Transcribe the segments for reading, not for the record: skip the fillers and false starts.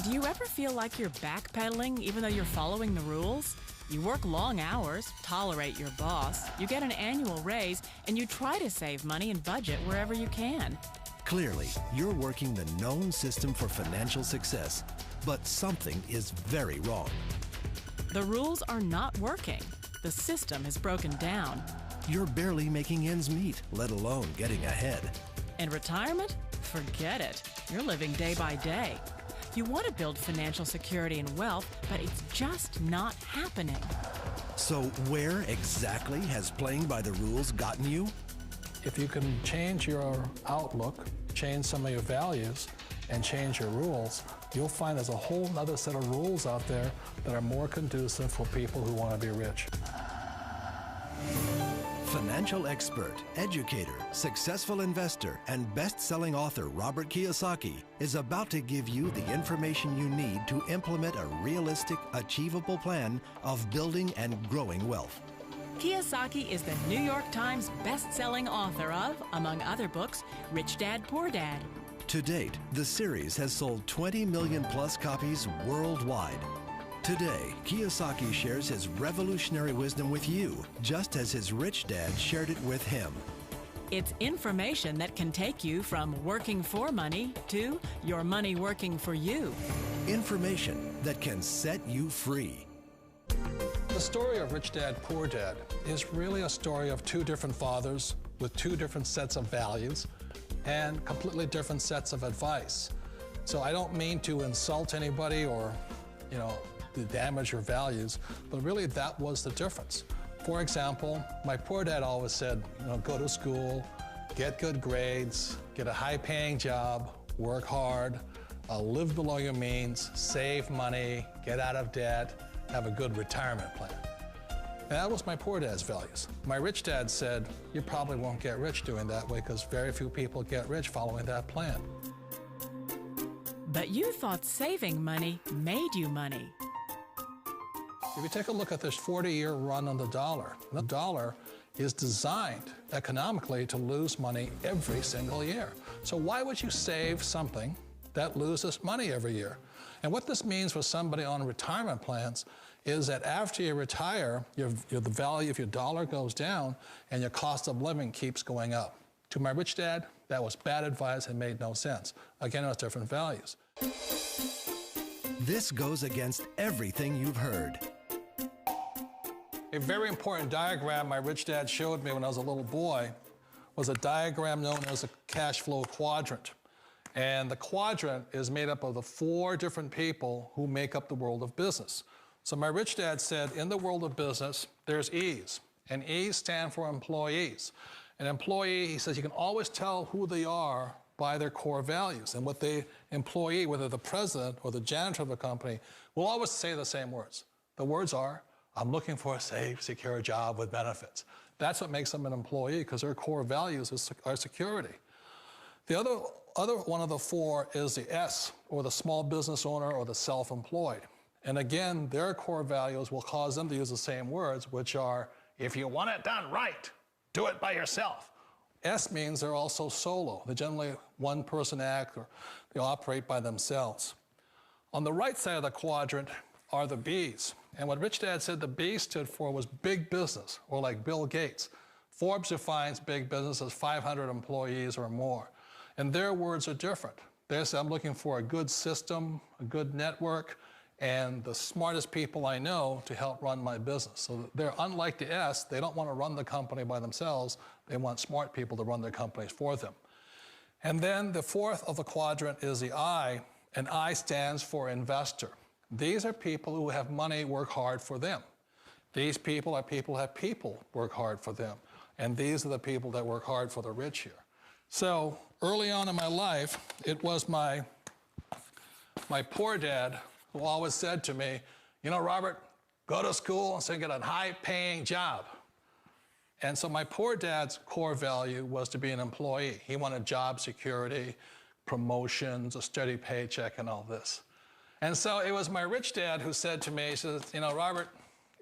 Do you ever feel like you're backpedaling even though you're following the rules? You work long hours, tolerate your boss, you get an annual raise, and you try to save money and budget wherever you can. Clearly, you're working the known system for financial success, but something is very wrong. The rules are not working. The system is broken down. You're barely making ends meet, let alone getting ahead. And retirement? Forget it. You're living day by day. You want to build financial security and wealth, but it's just not happening. So where exactly has playing by the rules gotten you? If you can change your outlook, change some of your values, and change your rules, you'll find there's a whole other set of rules out there that are more conducive for people who want to be rich. Financial expert, educator, successful investor, and best-selling author Robert Kiyosaki is about to give you the information you need to implement a realistic, achievable plan of building and growing wealth. Kiyosaki is the New York Times best-selling author of, among other books, Rich Dad, Poor Dad. To date, the series has sold 20 million plus copies worldwide. Today, Kiyosaki shares his revolutionary wisdom with you, just as his rich dad shared it with him. It's information that can take you from working for money to your money working for you. Information that can set you free. The story of Rich Dad, Poor Dad is really a story of two different fathers with two different sets of values and completely different sets of advice. So I don't mean to insult anybody or, to damage your values, but really that was the difference. For example, my poor dad always said, go to school, get good grades, get a high-paying job, work hard, live below your means, save money, get out of debt, have a good retirement plan. And that was my poor dad's values. My rich dad said, you probably won't get rich doing that way because very few people get rich following that plan. But you thought saving money made you money. If you take a look at this 40-year run on the dollar is designed economically to lose money every single year. So why would you save something that loses money every year? And what this means for somebody on retirement plans is that after you retire, the value of your dollar goes down and your cost of living keeps going up. To my rich dad, that was bad advice and made no sense. Again, it was different values. This goes against everything you've heard. A very important diagram my rich dad showed me when I was a little boy was a diagram known as a cash flow quadrant. And the quadrant is made up of the 4 different people who make up the world of business. So my rich dad said, in the world of business, there's E's, and E's stand for employees. An employee, he says, you can always tell who they are by their core values. And what the employee, whether the president or the janitor of the company, will always say the same words. The words are, I'm looking for a safe, secure job with benefits. That's what makes them an employee, because their core values are security. The other one of the 4 is the S, or the small business owner or the self-employed. And again, their core values will cause them to use the same words, which are, if you want it done right, do it by yourself. S means they're also solo. They're generally one-person act, or they operate by themselves. On the right side of the quadrant are the B's. And what Rich Dad said the B stood for was big business, or like Bill Gates. Forbes defines big business as 500 employees or more. And their words are different. They say, I'm looking for a good system, a good network, and the smartest people I know to help run my business. So they're unlike the S. They don't want to run the company by themselves. They want smart people to run their companies for them. And then the 4th of the quadrant is the I, and I stands for investor. These are people who have money work hard for them. These people are people who have people work hard for them. And these are the people that work hard for the rich here. So early on in my life, it was my poor dad who always said to me, Robert, go to school and get a high-paying job. And so my poor dad's core value was to be an employee. He wanted job security, promotions, a steady paycheck, and all this. And so it was my rich dad who said to me, he says, Robert,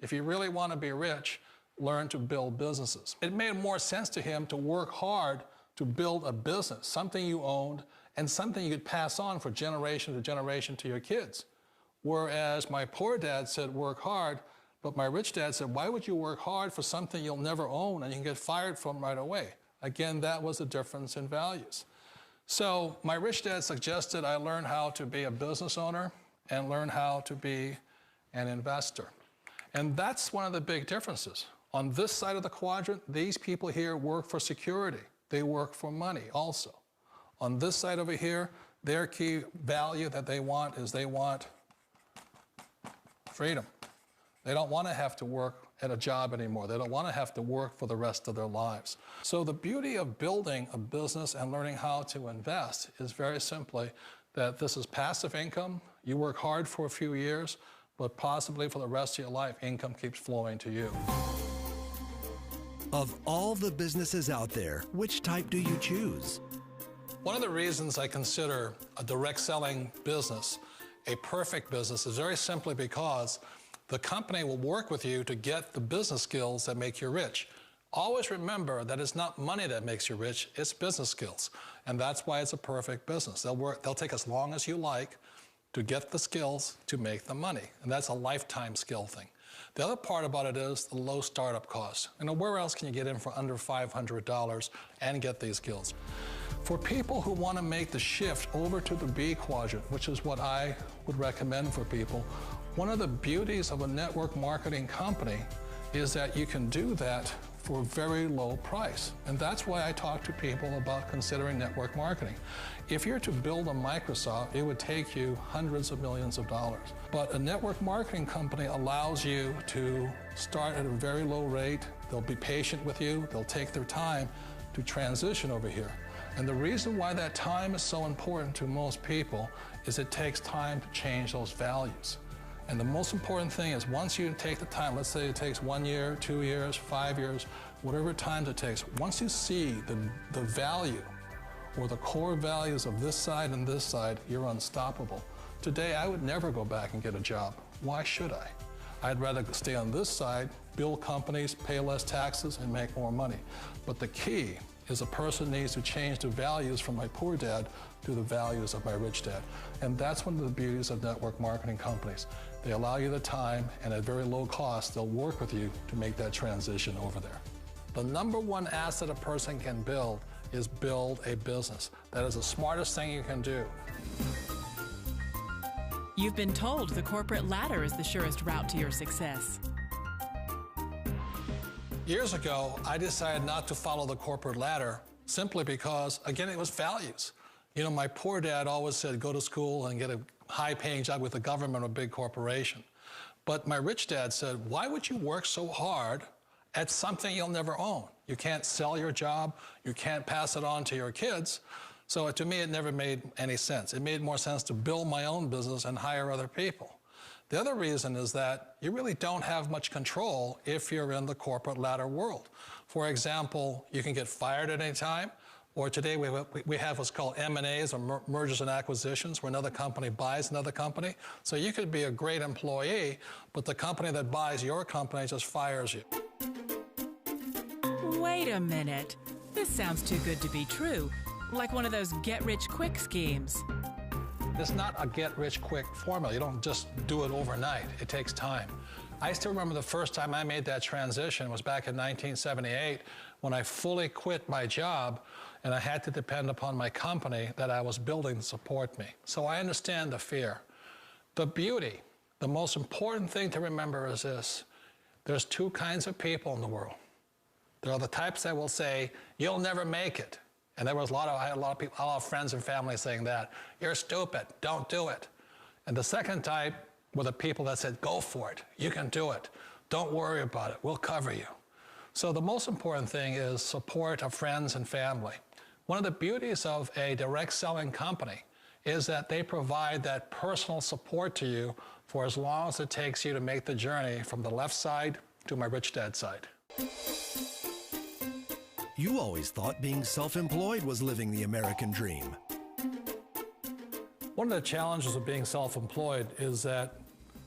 if you really want to be rich, learn to build businesses. It made more sense to him to work hard to build a business, something you owned, and something you could pass on for generation to generation to your kids. Whereas my poor dad said, work hard, but my rich dad said, why would you work hard for something you'll never own and you can get fired from right away? Again, that was a difference in values. So my rich dad suggested I learn how to be a business owner and learn how to be an investor. And that's one of the big differences. On this side of the quadrant, these people here work for security. They work for money also. On this side over here, their key value that they want is they want freedom. They don't want to have to work at a job anymore. They don't want to have to work for the rest of their lives. So the beauty of building a business and learning how to invest is very simply that this is passive income. You work hard for a few years, but possibly for the rest of your life, income keeps flowing to you. Of all the businesses out there, which type do you choose? One of the reasons I consider a direct selling business a perfect business is very simply because the company will work with you to get the business skills that make you rich. Always remember that it's not money that makes you rich, it's business skills. And that's why it's a perfect business. They'll take as long as you like to get the skills to make the money. And that's a lifetime skill thing. The other part about it is the low startup cost. You know, where else can you get in for under $500 and get these skills? For people who want to make the shift over to the B quadrant, which is what I would recommend for people, one of the beauties of a network marketing company is that you can do that for a very low price. And that's why I talk to people about considering network marketing. If you're to build a Microsoft, it would take you hundreds of millions of dollars. But a network marketing company allows you to start at a very low rate. They'll be patient with you. They'll take their time to transition over here. And the reason why that time is so important to most people is it takes time to change those values. And the most important thing is once you take the time, let's say it takes 1 year, 2 years, 5 years, whatever time it takes, once you see the value or the core values of this side and this side, you're unstoppable. Today, I would never go back and get a job. Why should I? I'd rather stay on this side, build companies, pay less taxes, and make more money. But the key is a person needs to change the values from my poor dad to the values of my rich dad. And that's one of the beauties of network marketing companies. They allow you the time, and at very low cost, they'll work with you to make that transition over there. The number one asset a person can build is build a business. That is the smartest thing you can do. You've been told the corporate ladder is the surest route to your success. Years ago, I decided not to follow the corporate ladder simply because, again, it was values. You know, my poor dad always said, go to school and get a high-paying job with the government or a big corporation. But my rich dad said, why would you work so hard at something you'll never own? You can't sell your job. You can't pass it on to your kids. So to me, it never made any sense. It made more sense to build my own business and hire other people. The other reason is that you really don't have much control if you're in the corporate ladder world. For example, you can get fired at any time, or today we have what's called M&As, or mergers and acquisitions, where another company buys another company. So you could be a great employee, but the company that buys your company just fires you. Wait a minute. This sounds too good to be true. Like one of those get-rich-quick schemes. It's not a get-rich-quick formula. You don't just do it overnight. It takes time. I still remember the first time I made that transition was back in 1978 when I fully quit my job and I had to depend upon my company that I was building to support me. So I understand the fear. The beauty, the most important thing to remember is this. There's two kinds of people in the world. There are the types that will say, you'll never make it. And there was I had a lot of people, a lot of friends and family saying that. You're stupid, don't do it. And the second type were the people that said, go for it, you can do it. Don't worry about it, we'll cover you. So the most important thing is support of friends and family. One of the beauties of a direct selling company is that they provide that personal support to you for as long as it takes you to make the journey from the left side to my rich dad side. You always thought being self-employed was living the American dream. One of the challenges of being self-employed is that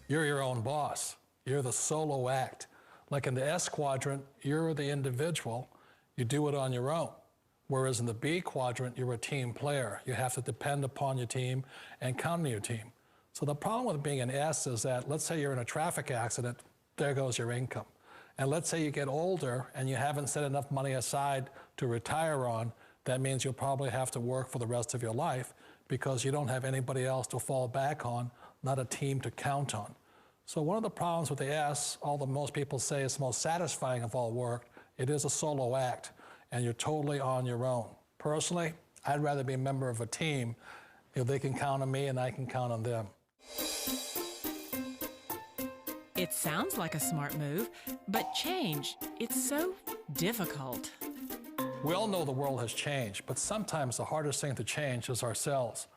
you're your own boss. You're the solo act. Like in the S quadrant, you're the individual. You do it on your own. Whereas in the B quadrant, you're a team player. You have to depend upon your team and count on your team. So the problem with being an S is that, let's say you're in a traffic accident, there goes your income. And let's say you get older and you haven't set enough money aside to retire on, that means you'll probably have to work for the rest of your life because you don't have anybody else to fall back on, not a team to count on. So one of the problems with the S, although most people say it's the most satisfying of all work, it is a solo act, and you're totally on your own. Personally, I'd rather be a member of a team if they can count on me and I can count on them. It sounds like a smart move, but change, it's so difficult. We all know the world has changed, but sometimes the hardest thing to change is ourselves.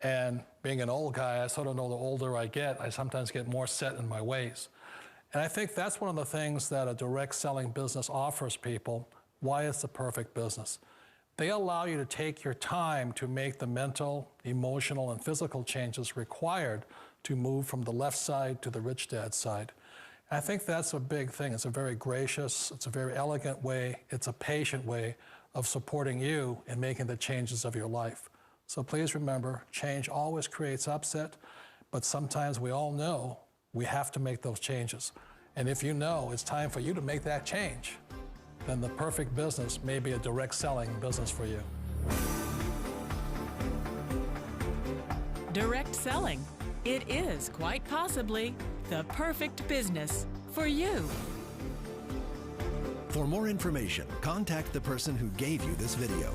And being an old guy, I sort of know the older I get, I sometimes get more set in my ways. And I think that's one of the things that a direct selling business offers people, why it's the perfect business. They allow you to take your time to make the mental, emotional, and physical changes required to move from the left side to the rich dad side. And I think that's a big thing. It's a very gracious, it's a very elegant way, it's a patient way of supporting you in making the changes of your life. So please remember, change always creates upset, but sometimes we all know we have to make those changes. And if you know it's time for you to make that change, then the perfect business may be a direct selling business for you. Direct selling. It is quite possibly the perfect business for you. For more information, contact the person who gave you this video.